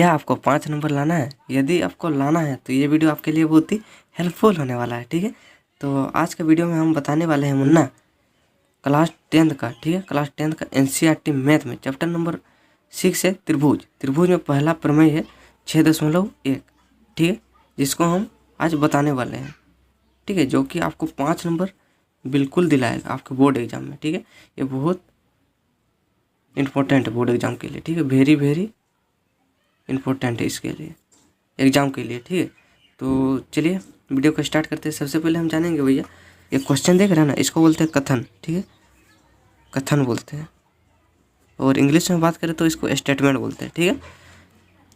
क्या आपको 5 नंबर लाना है? यदि आपको लाना है तो ये वीडियो आपके लिए बहुत ही हेल्पफुल होने वाला है। ठीक है, तो आज के वीडियो में हम बताने वाले हैं मुन्ना क्लास 10th का। ठीक है, क्लास 10th का NCERT मैथ में चैप्टर नंबर 6 है त्रिभुज। त्रिभुज में पहला प्रमेय है 6.1। ठीक है, जिसको हम आज बताने वाले हैं। ठीक है, जो कि आपको 5 नंबर बिल्कुल दिलाएगा आपके बोर्ड एग्जाम में। ठीक है, ये बहुत इम्पोर्टेंट है बोर्ड एग्जाम के लिए। ठीक है, वेरी वेरी इम्पोर्टेंट है इसके लिए, एग्जाम के लिए। ठीक है, तो चलिए वीडियो को स्टार्ट करते हैं। सबसे पहले हम जानेंगे भैया, ये क्वेश्चन देख रहे हैं ना, इसको बोलते हैं कथन। ठीक है, कथन बोलते हैं, और इंग्लिश में बात करें तो इसको स्टेटमेंट बोलते हैं। ठीक है,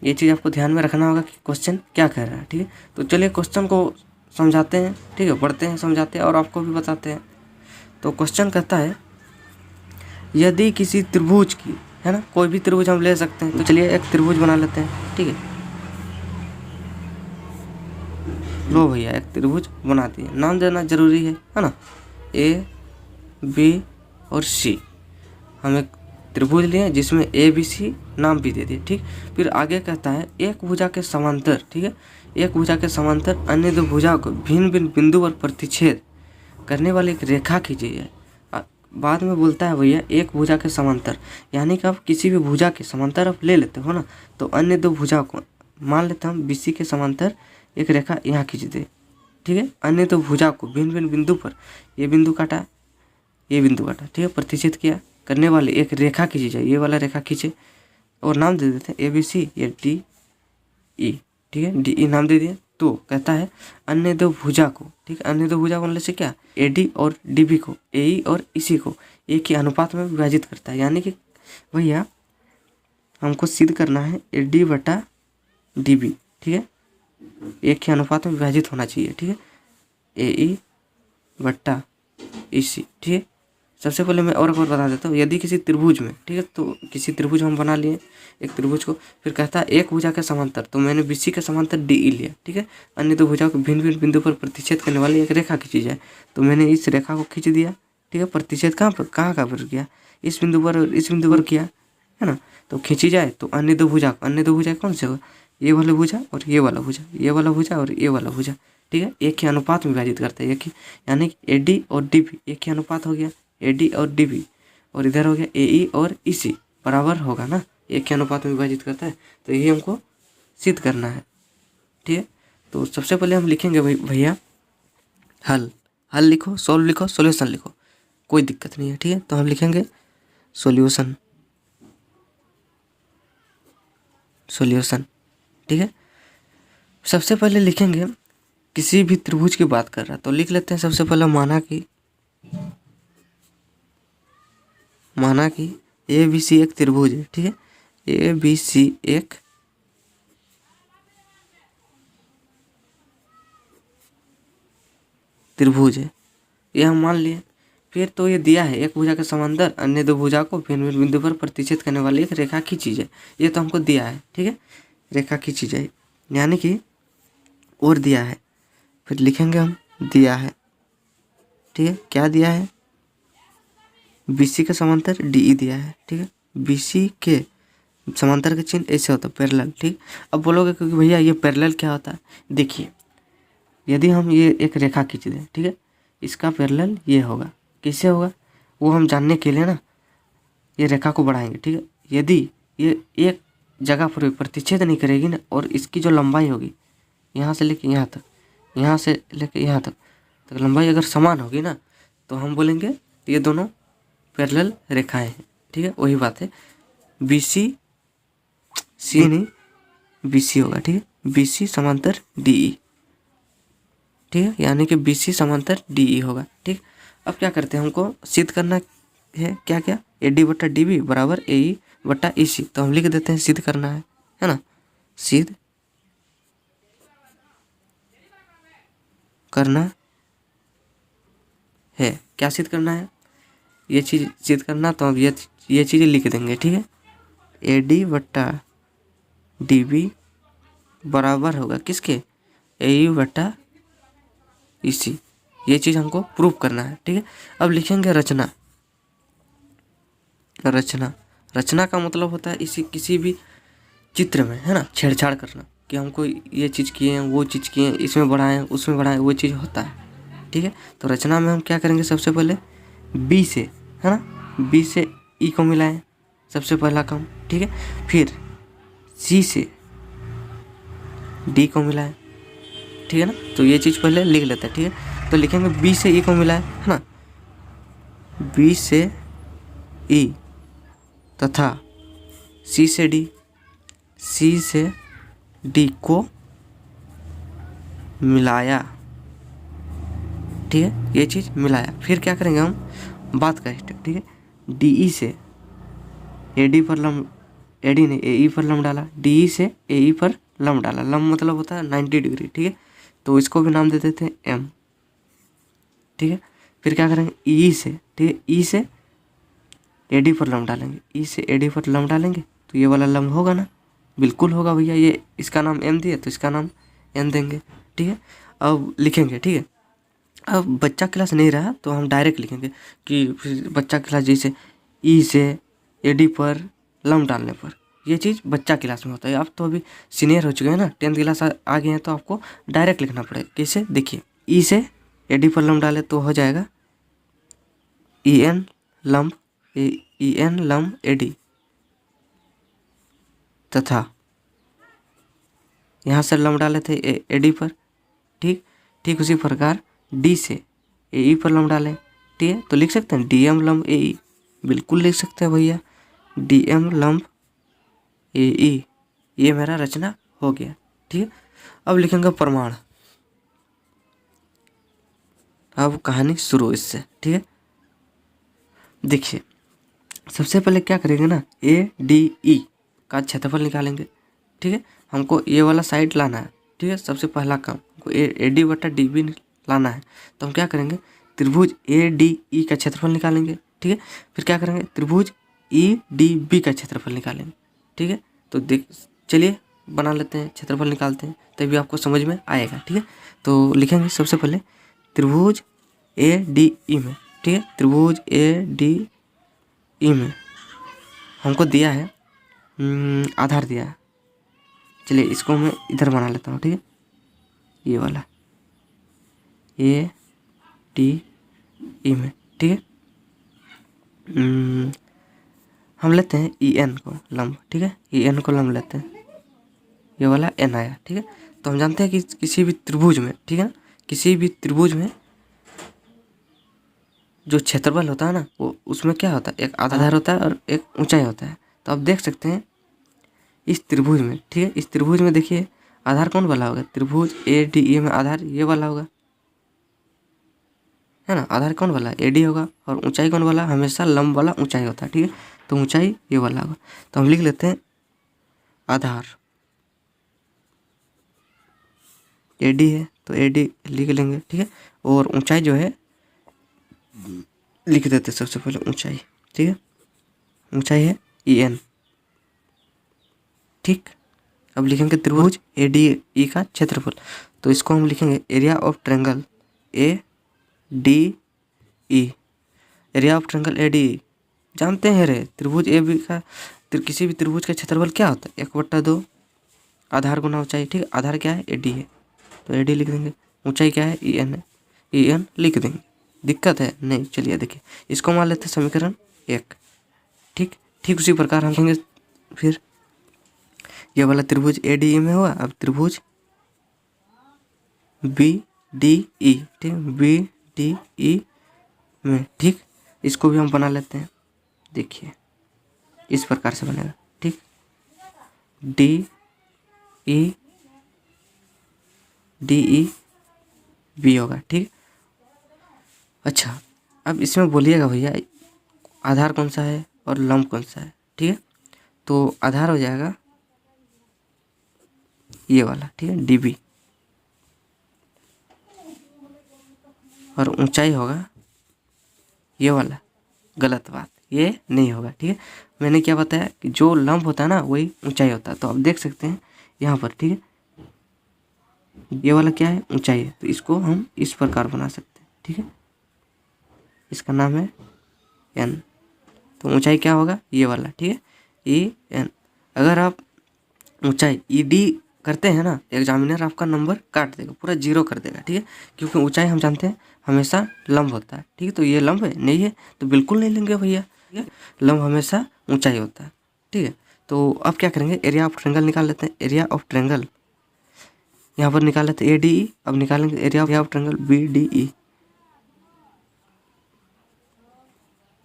ये चीज़ आपको ध्यान में रखना होगा कि क्वेश्चन क्या कह रहा है। ठीक है, तो चलिए क्वेश्चन को समझाते हैं। ठीक है, पढ़ते हैं, समझाते हैं और आपको भी बताते हैं। तो क्वेश्चन कहता है, यदि किसी त्रिभुज की, है ना, कोई भी त्रिभुज हम ले सकते हैं। तो चलिए एक त्रिभुज बना लेते हैं। ठीक है, लो भैया एक त्रिभुज बना दिए। नाम देना जरूरी है ना, A, B और C। हम एक त्रिभुज लिए जिसमें ABC नाम भी दे दिए। ठीक, फिर आगे कहता है एक भुजा के समांतर। ठीक है, एक भुजा के समांतर अन्य दो भुजा को भिन्न भिन्न बिंदु पर प्रतिच्छेद करने वाली एक रेखा खींची। बाद में बोलता है भैया एक भुजा के समांतर, यानी कि आप किसी भी भुजा के समांतर आप ले लेते हो ना, तो अन्य दो भुजा को मान लेते हैं हम BC के समांतर एक रेखा यहाँ खींच दे। ठीक है, अन्य दो भुजा को भिन्न भिन्न बिंदु पर, ये बिंदु काटा, ये बिंदु काटा, ठीक है, प्रतिच्छेद किया करने वाली एक रेखा खींची जाए। ये वाला रेखा खींचे और नाम दे देते हैं ABC या DE। ठीक है, DE नाम दे दिए। तो कहता है अन्य दो भुजा को, ठीक है, अन्य दो भुजा बोलने से क्या, AD और DB को, AE और EC को एक ही अनुपात में विभाजित करता है। यानी कि भैया हमको सिद्ध करना है AD बटा DB, ठीक है, एक ही अनुपात में विभाजित होना चाहिए। ठीक है, AE बटा EC। ठीक है, सबसे पहले मैं और एक बार बता देता हूँ। यदि किसी त्रिभुज में, ठीक है, तो किसी त्रिभुज हम बना लिए एक त्रिभुज को, फिर कहता है एक भुजा के समांतर, तो मैंने BC के समांतर DE लिया। ठीक है, अन्य दो भुजाओं को भिन्न भिन्न बिंदु पर प्रतिच्छेद करने वाली एक रेखा खींची जाए, तो मैंने इस रेखा को खींच दिया। ठीक है, प्रतिच्छेद कहाँ पर किया, इस बिंदु पर और इस बिंदु पर किया, है ना, तो खींची जाए तो अन्य दो भुजा कौन से होगा, ये वाला भुजा और ये वाला भुजा, ये वाला भुजा और ये वाला भुजा। ठीक है, एक ही अनुपात में विभाजित करते हैं, एक ही, यानी AD और DB एक ही अनुपात हो गया, AD और DB, और इधर हो गया AE और EC बराबर होगा ना, एक ही अनुपात में विभाजित करता है। तो यही हमको सिद्ध करना है। ठीक है, तो सबसे पहले हम लिखेंगे भैया हल लिखो, सॉल्व लिखो, सॉल्यूशन लिखो, कोई दिक्कत नहीं है। ठीक है, तो हम लिखेंगे सॉल्यूशन। ठीक है, सबसे पहले लिखेंगे किसी भी त्रिभुज की बात कर रहा है तो लिख लेते हैं सबसे पहले माना कि ABC एक त्रिभुज है। ठीक है, ABC एक त्रिभुज है, ये हम मान लिए। फिर तो ये दिया है एक भुजा के समांतर अन्य दो भुजा को भिन्न भिन्न बिंदु पर प्रतिच्छेद करने वाली एक रेखा खींची जाए, ये तो हमको दिया है। ठीक है, रेखा खींची जाए, यानी कि और दिया है, फिर लिखेंगे हम दिया है। ठीक है, क्या दिया है, BC के समांतर DE दिया है। ठीक है, BC के समांतर के चिन्ह ऐसे होता है पैरेलल। ठीक, अब बोलोगे क्योंकि भैया ये पैरेलल क्या होता है, देखिए यदि हम ये एक रेखा खींच दें, ठीक है, इसका पैरेलल ये होगा, कैसे होगा वो हम जानने के लिए ना ये रेखा को बढ़ाएंगे। ठीक है, यदि ये एक जगह पर प्रतिच्छेद नहीं करेगी ना, और इसकी जो लंबाई होगी यहाँ से लेके यहाँ तक, यहाँ से लेके यहाँ तक, तो लंबाई अगर समान होगी ना, तो हम बोलेंगे ये दोनों पैरेलल रेखाएं हैं। ठीक है, वही बात है, BC होगा। ठीक है, BC समांतर DE। ठीक है, यानी कि BC समांतर DE होगा। ठीक, अब क्या करते हैं, हमको सिद्ध करना है क्या AD बटा DB बराबर AE बटा EC, तो हम लिख देते हैं सिद्ध करना है ना, सिद्ध करना है। क्या सिद्ध करना है, ये चीज़ सिद्ध करना, तो अब ये चीज़ें लिख देंगे। ठीक है, AD बटा DB बराबर होगा किसके, AE बटा EC, ये चीज़ हमको प्रूव करना है। ठीक है, अब लिखेंगे रचना का मतलब होता है इसी किसी भी चित्र में, है ना, छेड़छाड़ करना कि हमको ये चीज़ किए हैं, वो चीज़ किए हैं, इसमें बढ़ाएं उसमें बढ़ाएं, वो चीज़ होता है। ठीक है, तो रचना में हम क्या करेंगे, सबसे पहले बी से, है ना, बी से ई को मिलाएं, सबसे पहला काम। ठीक है, फिर सी से डी को मिलाएं। ठीक है ना, तो ये चीज़ पहले लिख लेते हैं। ठीक है, तो लिखेंगे बी से ई को मिलाएं, है ना, बी से ई तथा सी से डी, सी से डी को मिलाया। ठीक है, ये चीज़ मिलाया। फिर क्या करेंगे हम, बात का स्टेप। ठीक है, डी ई से ए डी पर लम, ए डी ने ए ई पर लम डाला, डी ई से ए ई पर लम डाला। लम मतलब होता है 90 डिग्री। ठीक है, तो इसको भी नाम दे देते हैं एम। ठीक है, फिर क्या करेंगे, ई से, ठीक है, ई से ए डी पर लम डालेंगे, ई से ए डी पर लम डालेंगे तो ये वाला लम होगा ना, बिल्कुल होगा भैया। ये इसका नाम एम दिया तो इसका नाम एन देंगे। ठीक है, अब लिखेंगे। ठीक है, अब बच्चा क्लास नहीं रहा तो हम डायरेक्ट लिखेंगे कि फिर बच्चा क्लास जैसे ई से ए डी पर लम डालने पर, ये चीज़ बच्चा क्लास में होता है। आप तो अभी सीनियर हो चुके हैं ना, 10th क्लास आ गए हैं, तो आपको डायरेक्ट लिखना पड़ेगा। कैसे, देखिए, ई से ए डी पर लम डाले तो हो जाएगा E N L M, E N L M A D, तथा यहाँ से लम डाले थे ए डी पर। ठीक ठीक उसी प्रकार डी से ए ई पर लम डालें। ठीक है, तो लिख सकते हैं डी एम लम ए ई, बिल्कुल लिख सकते हैं भैया, डी एम लम ए ई। ये मेरा रचना हो गया। ठीक है, अब लिखेंगे प्रमाण। अब कहानी शुरू इससे। ठीक है, देखिए, सबसे पहले क्या करेंगे ना, ए डी ई का क्षेत्रफल निकालेंगे। ठीक है, हमको ये वाला साइड लाना है। ठीक है, सबसे पहला काम हमको ए डी बटा डी बी लाना है। तो हम क्या करेंगे, त्रिभुज ए डी ई का क्षेत्रफल निकालेंगे। ठीक है, फिर क्या करेंगे, त्रिभुज ई डी बी का क्षेत्रफल निकालेंगे। ठीक है, तो देख, चलिए बना लेते हैं, क्षेत्रफल निकालते हैं, तभी आपको समझ में आएगा। ठीक है, तो लिखेंगे सबसे पहले त्रिभुज ए डी ई में। ठीक है, त्रिभुज ए डी ई में हमको दिया है, आधार दिया है। चलिए इसको मैं इधर बना लेता हूँ। ठीक है, ये वाला ए डी ई में। ठीक है, हम लेते हैं ई एन को लंब। ठीक है, ई एन को लंब लेते हैं, ये वाला एन आया। ठीक है, तो हम जानते हैं कि किसी भी त्रिभुज में, ठीक है ना, किसी भी त्रिभुज में जो क्षेत्रफल होता है ना, वो उसमें क्या होता है, एक आधार होता है और एक ऊंचाई होता है। तो आप देख सकते हैं इस त्रिभुज में, ठीक है, इस त्रिभुज में देखिए आधार कौन वाला होगा, त्रिभुज ए डी ई में आधार ये वाला होगा, है ना, आधार कौन वाला, ए डी होगा, और ऊंचाई कौन वाला, हमेशा लंब वाला ऊंचाई होता है। ठीक है, तो ऊंचाई ये वाला होगा। तो हम लिख लेते हैं आधार ए डी है तो ए डी लिख लेंगे। ठीक है, और ऊंचाई जो है लिख देते सबसे पहले ऊंचाई। ठीक है, ऊंचाई है ई एन। ठीक, अब लिखेंगे त्रिभुज ए डी ई का क्षेत्रफल। तो इसको हम लिखेंगे area of triangle A D E. Area of triangle A D ई जानते हैं रे, त्रिभुज ए बी का, किसी भी त्रिभुज का क्षेत्रफल क्या होता है, 1/2 आधार गुना ऊंचाई। ठीक है, आधार क्या है, ए डी है, तो ए डी लिख देंगे। ऊंचाई क्या है, ई एन है, ई एन लिख देंगे। दिक्कत है नहीं, चलिए देखिए, इसको मान लेते हैं समीकरण 1। ठीक ठीक उसी प्रकार हम लिखेंगे फिर ये वाला त्रिभुज ए डी ई में हुआ। अब त्रिभुज बी डी ई, ठीक, बी डी ई में। ठीक, इसको भी हम बना लेते हैं, देखिए इस प्रकार से बनेगा। ठीक, D E D E B होगा। ठीक, अच्छा, अब इसमें बोलिएगा भैया आधार कौन सा है और लंब कौन सा है। ठीक है, तो आधार हो जाएगा ये वाला, ठीक है, डी बी, और ऊंचाई होगा ये वाला। गलत बात, ये नहीं होगा। ठीक है, मैंने क्या बताया कि जो लंब होता है ना वही ऊंचाई होता है। तो आप देख सकते हैं यहाँ पर, ठीक है, ये वाला क्या है, ऊंचाई है, तो इसको हम इस प्रकार बना सकते हैं। ठीक है, इसका नाम है एन, तो ऊंचाई क्या होगा, ये वाला। ठीक है, ई एन। अगर आप ऊंचाई ईडी करते हैं ना, एग्जामिनर आपका नंबर काट देगा, पूरा 0 कर देगा, ठीक है। क्योंकि ऊंचाई हम जानते हैं हमेशा लंब होता है, ठीक है। तो ये लंब है नहीं है तो बिल्कुल नहीं लेंगे भैया, ठीक है। लंब हमेशा ऊंचाई होता है, ठीक है। तो अब क्या करेंगे, एरिया ऑफ ट्रायंगल निकाल लेते हैं। एरिया ऑफ ट्रायंगल यहाँ पर निकाल लेते हैं ADE। अब निकालेंगे एरिया ऑफ ट्रायंगल BDE,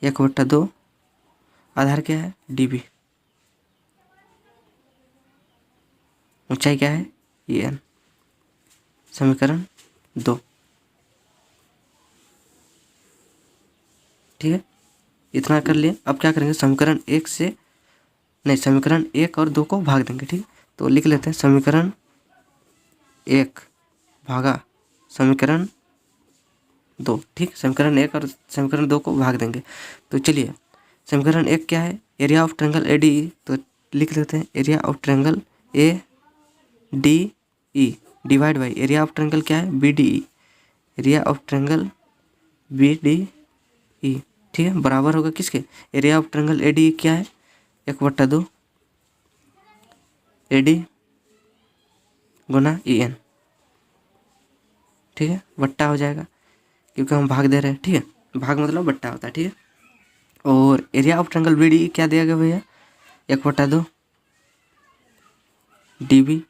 1/2, आधार क्या है DB, ऊंचाई क्या है EN, समीकरण 2, ठीक है। इतना कर लिए। अब क्या करेंगे, समीकरण 1 से नहीं, समीकरण 1 और 2 को भाग देंगे, ठीक है। तो लिख लेते हैं समीकरण 1 भागा समीकरण 2, ठीक। समीकरण 1 और समीकरण 2 को भाग देंगे। तो चलिए, समीकरण 1 क्या है, एरिया ऑफ ट्रायंगल ADE, तो लिख लेते हैं area of triangle ADE divide by area of triangle क्या है BDE, area of triangle BDE, ठीक है, बराबर होगा किसके, एरिया ऑफ ट्रायंगल ADE क्या है 1/2 AD गुना EN, ठीक है। बट्टा हो जाएगा क्योंकि हम भाग दे रहे हैं, ठीक है। भाग मतलब बट्टा होता है, ठीक है। और एरिया ऑफ ट्रायंगल BDE क्या दिया गया भैया, 1/2 DB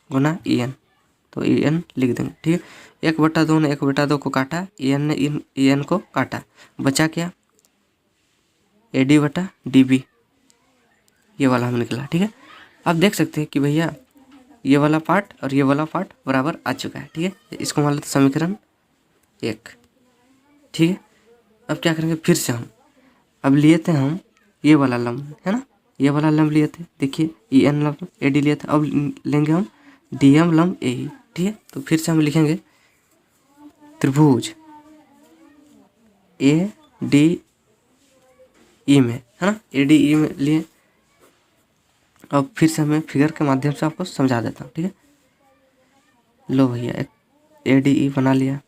गुना EN, तो EN लिख देंगे, ठीक है। 1/2 ने 1/2 को काटा, EN ने EN को काटा, बचा क्या AD/DB, ये वाला हम निकला, ठीक है। आप देख सकते हैं कि भैया ये वाला पार्ट और ये वाला पार्ट बराबर आ चुका है, ठीक है। इसको मान लेते समीकरण 1, ठीक है। अब क्या करेंगे, फिर से हम अब लिए थे हम ये वाला लंब है ना, ये वाला लंब लिए थे, देखिए EN लंब AD लिए थे। अब लेंगे हम DM लंब AE, ठीक है। तो फिर से हम लिखेंगे त्रिभुज ADE में, है ना, ADE में लिए। अब फिर से हमें फिगर के माध्यम से आपको समझा देता हूँ, ठीक है। लो भैया, एक ADE बना लिया,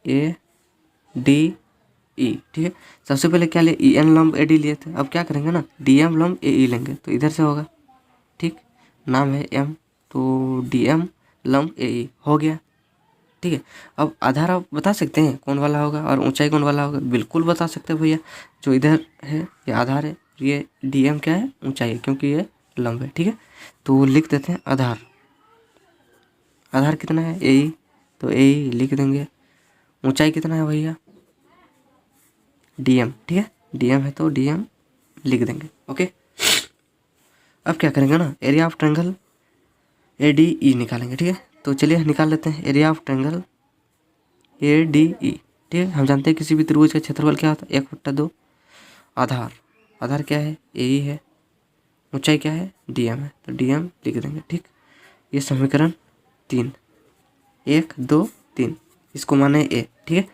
ADE, ठीक है। सबसे पहले क्या लिए, EN लंब AD लिए थे। अब क्या करेंगे ना, DM लंब AE लेंगे, तो इधर से होगा, ठीक। नाम है M, तो DM लंब AE हो गया, ठीक है। अब आधार आप बता सकते हैं कौन वाला होगा और ऊंचाई कौन वाला होगा, बिल्कुल बता सकते हैं भैया। जो इधर है ये आधार है, ये DM क्या है ऊंचाई है, क्योंकि ये लंब है, ठीक है। तो लिख देते हैं आधार, आधार कितना है AE, तो AE लिख देंगे। ऊंचाई कितना है भैया DM, ठीक है, DM है तो DM लिख देंगे, ओके। अब क्या करेंगे ना, एरिया ऑफ ट्रायंगल ADE निकालेंगे, ठीक है। तो चलिए निकाल लेते हैं एरिया ऑफ ट्रायंगल ADE, ठीक है। हम जानते हैं किसी भी त्रिभुज का क्षेत्रफल क्या होता है 1/2, आधार, आधार क्या है AE है, ऊंचाई क्या है DM है, तो DM लिख देंगे, ठीक। ये समीकरण 3, 1 2 3, इसको माने A, ठीक है।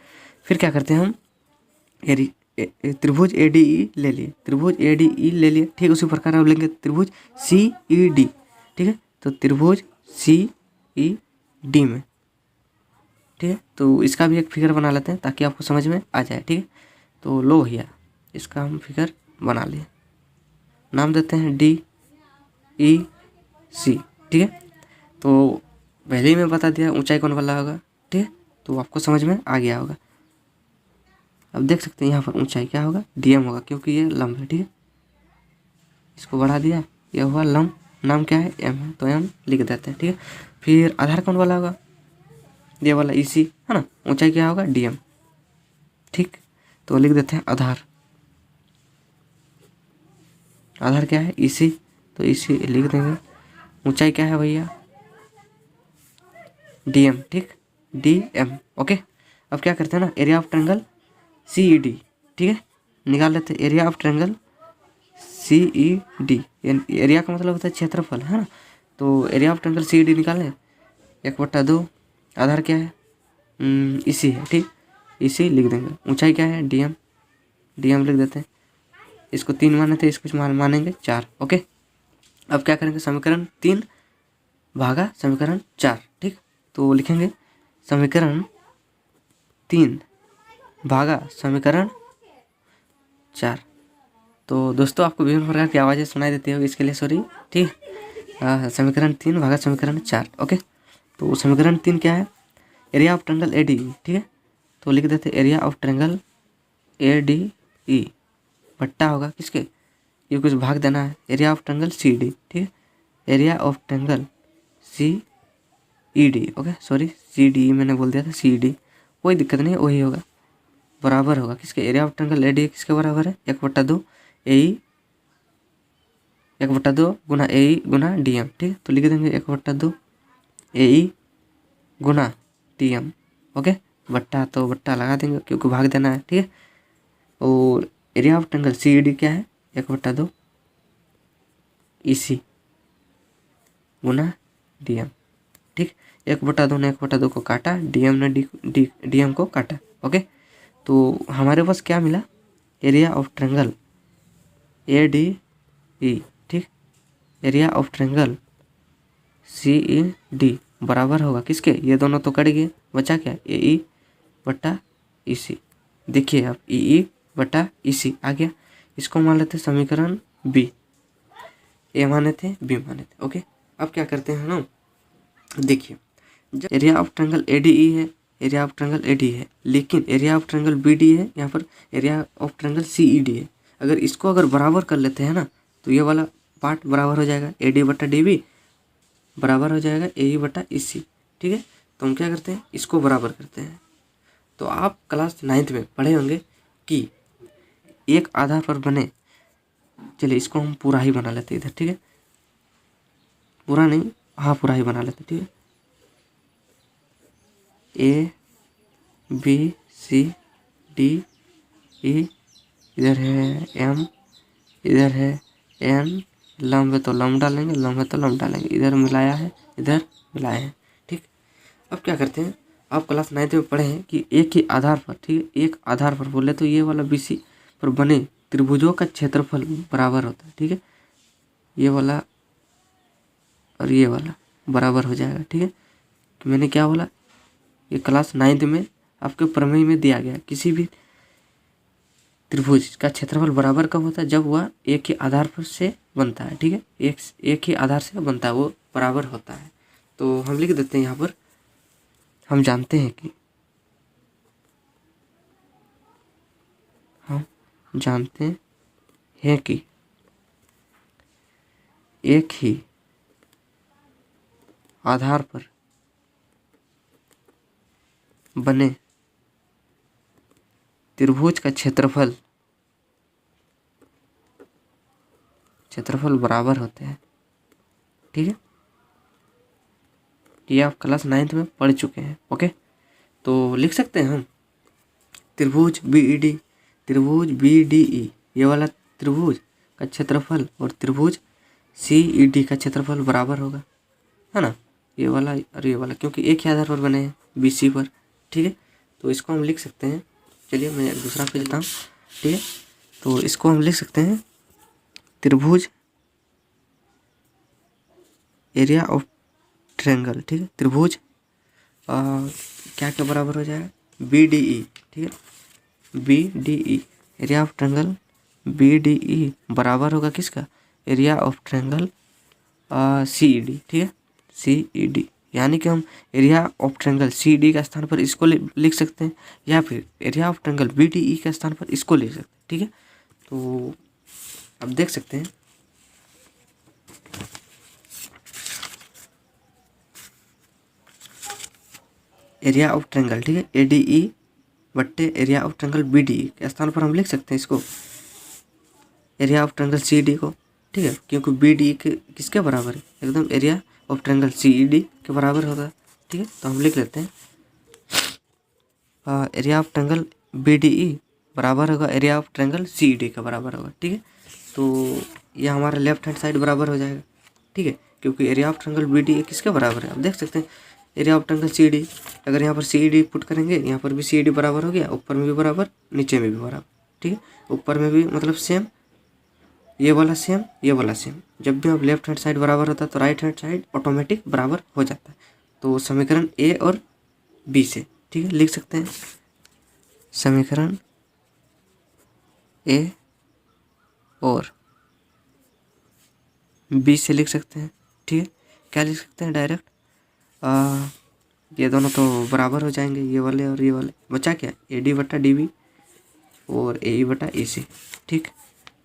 फिर क्या करते हैं हम, त्रिभुज ADE ले लिए, त्रिभुज ADE ले लिए, ठीक। उसी प्रकार अब लेंगे त्रिभुज CED, ठीक है। तो त्रिभुज CED में, ठीक है। तो इसका भी एक फिगर बना लेते हैं ताकि आपको समझ में आ जाए, ठीक है। तो लो भैया, इसका हम फिगर बना लिए, नाम देते हैं DEC, ठीक है। तो पहले ही मैं बता दिया ऊंचाई कौन वाला होगा, ठीक है। तो आपको समझ में आ गया होगा। अब देख सकते हैं यहाँ पर ऊंचाई क्या होगा DM होगा, क्योंकि ये लंब है, ठीक है। इसको बढ़ा दिया, ये हुआ लंब, नाम क्या है M है, तो M लिख देते हैं, ठीक है। फिर आधार कौन वाला होगा, ये वाला EC है ना, ऊंचाई क्या होगा DM, ठीक। तो लिख देते हैं आधार, आधार क्या है EC, तो EC लिख देंगे। ऊंचाई क्या है भैया DM, ठीक, DM, ओके। अब क्या करते हैं ना, एरिया ऑफ ट्रायंगल CED, ठीक है, निकाल लेते हैं area of triangle CED। Area का मतलब होता है क्षेत्रफल, है ना। तो एरिया ऑफ ट्रायंगल CED निकालें, 1/2, आधार क्या है EC है, ठीक, EC लिख देंगे। ऊंचाई क्या है DM, DM लिख देते हैं। इसको 3 माने थे, इसको मानेंगे 4, ओके। अब क्या करेंगे, समीकरण 3 भागा समीकरण 4, ठीक। तो लिखेंगे समीकरण 3 भागा समीकरण 4। तो दोस्तों आपको विभिन्न प्रकार की आवाज़ें सुनाई देती होगी, इसके लिए सॉरी, ठीक। समीकरण 3 भागा समीकरण 4। ओके, तो समीकरण 3 क्या है, area of triangle A D E, ठीक है। तो लिख देते area of triangle A D E बट्टा होगा किसके, ये कुछ भाग देना है area of triangle C D, ठीक है। Area of triangle C E D, okay sorry C D मैंने बोल दिया था, सी डी कोई दिक्कत नहीं, वही होगा, बराबर होगा किसके, area of triangle A D किसके बराबर है, 1/2 ए ई, 1/2 गुना ए ई गुना डी एम, ठीक है। तो लिख देंगे 1/2 ए ई गुना डी एम, ओके। बट्टा तो बट्टा लगा देंगे क्योंकि भाग देना है, ठीक है। और area of triangle C E D क्या है, 1/2 ई सी गुना डी एम, ठीक। 1/2 ने 1/2 को काटा, डीएम ने डीएम को काटा, ओके। तो हमारे पास क्या मिला, area of triangle A D E, ठीक। Area of triangle C E D बराबर होगा किसके, ये दोनों तो कट गए, बचा क्या, ए ई बटा ई सी। देखिए अब ई बटा ई सी आ गया, इसको मान लेते समीकरण बी, ए माने थे बी माने थे, ओके। अब क्या करते हैं ना, देखिए area of triangle A D E है, area of triangle A D है, लेकिन area of triangle B D है, यहाँ पर area of triangle C E D है। अगर इसको अगर बराबर कर लेते हैं ना, तो ये वाला पार्ट बराबर हो जाएगा, ए डी बटा डी बी बराबर हो जाएगा ए ई बटा ई सी, ठीक है। तो हम क्या करते हैं, इसको बराबर करते हैं। तो आप क्लास 9th में पढ़े होंगे कि एक आधार पर बने, चलिए इसको हम पूरा ही बना लेते हैं इधर, ठीक है। पूरा नहीं, हाँ पूरा ही बना लेते, ठीक है। A B C D E, इधर है एम, इधर है एन, लंब है तो लंब डालेंगे, लंब है तो लंब डालेंगे, इधर मिलाया है इधर मिलाया है, ठीक। अब क्या करते हैं, आप क्लास 9th में पढ़े हैं कि एक ही आधार पर, ठीक है, एक आधार पर बोले तो ये वाला बी सी पर बने त्रिभुजों का क्षेत्रफल बराबर होता है, ठीक है। ये वाला और ये वाला बराबर हो जाएगा, ठीक है। कि मैंने क्या बोला, ये क्लास 9th में आपके प्रमेय में दिया गया, किसी भी त्रिभुज का क्षेत्रफल बराबर कब होता है, जब वह एक ही आधार पर से बनता है, ठीक है। एक ही आधार से बनता है, वो बराबर होता है। तो हम लिख देते हैं यहाँ पर, हम जानते हैं कि एक ही आधार पर बने त्रिभुज का क्षेत्रफल बराबर होते हैं, ठीक है। ये आप क्लास 9th में पढ़ चुके हैं, ओके। तो लिख सकते हैं हम त्रिभुज बी डी ई, ये वाला त्रिभुज का क्षेत्रफल और त्रिभुज सी ई डी का क्षेत्रफल बराबर होगा, है ना। ये वाला और ये वाला क्योंकि एक ही आधार पर बने हैं बी सी पर, ठीक है। तो इसको हम लिख सकते हैं, चलिए मैं एक दूसरा पे लेता हूँ, ठीक है। तो इसको हम लिख सकते हैं त्रिभुज एरिया ऑफ ट्रायंगल, ठीक है। त्रिभुज क्या क्या बराबर हो जाएगा, बी डी ई, ठीक है। B D E area of triangle B D E बराबर होगा किसका, area of triangle C E D, ठीक है। सी ई डी यानी कि हम area of triangle C D का स्थान पर इसको लिख सकते हैं, या फिर area of triangle B D E के स्थान पर इसको लिख सकते हैं, ठीक है। तो अब देख सकते हैं एरिया ऑफ ट्रायंगल, ठीक है, ए डी ई बट्टे area of triangle B D E के स्थान पर हम लिख सकते हैं इसको area of triangle C D को, ठीक है। क्योंकि बी डी ई किसके बराबर है, एकदम area of triangle C E D के बराबर होता है, ठीक है। तो हम लिख लेते हैं area of triangle B D E बराबर होगा area of triangle C E D का बराबर होगा, ठीक है। तो ये हमारा लेफ्ट हैंड साइड बराबर हो जाएगा, ठीक है, क्योंकि area of triangle B D E किसके बराबर है, आप देख सकते हैं area of triangle C D, अगर यहाँ पर सी डी पुट करेंगे, यहाँ पर भी सी डी बराबर हो गया, ऊपर में भी बराबर नीचे में भी बराबर, ठीक है। ऊपर में भी मतलब सेम, ये वाला सेम, ये वाला सेम। जब भी आप लेफ्ट हैंड साइड बराबर होता है तो राइट हैंड साइड ऑटोमेटिक बराबर हो जाता है। तो समीकरण ए और बी से, ठीक है, लिख सकते हैं समीकरण ए और बी से लिख सकते हैं ठीक है। क्या लिख सकते हैं डायरेक्ट, ये दोनों तो बराबर हो जाएंगे, ये वाले और ये वाले, बचा क्या ए डी बटा डी बी और ए ई बटा ए सी। ठीक,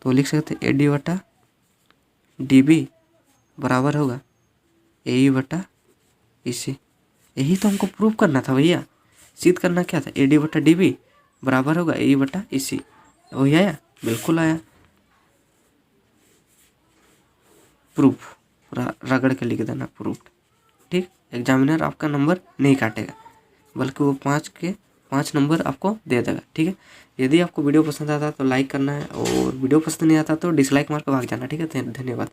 तो लिख सकते हैं ए डी बटा डी बी बराबर होगा ए ई बटा ए सी। यही तो हमको प्रूव करना था भैया, सिद्ध करना क्या था, ए डी बटा डी बी बराबर होगा ए ई बटा ए सी। वही आया, बिल्कुल आया। प्रूफ रगड़ के लिख देना प्रूफ। ठीक, एग्जामिनर आपका नंबर नहीं काटेगा, बल्कि वो 5 नंबर आपको दे देगा। ठीक है, यदि आपको वीडियो पसंद आता तो लाइक करना है, और वीडियो पसंद नहीं आता तो डिसलाइक मार के भाग जाना। ठीक है, धन्यवाद।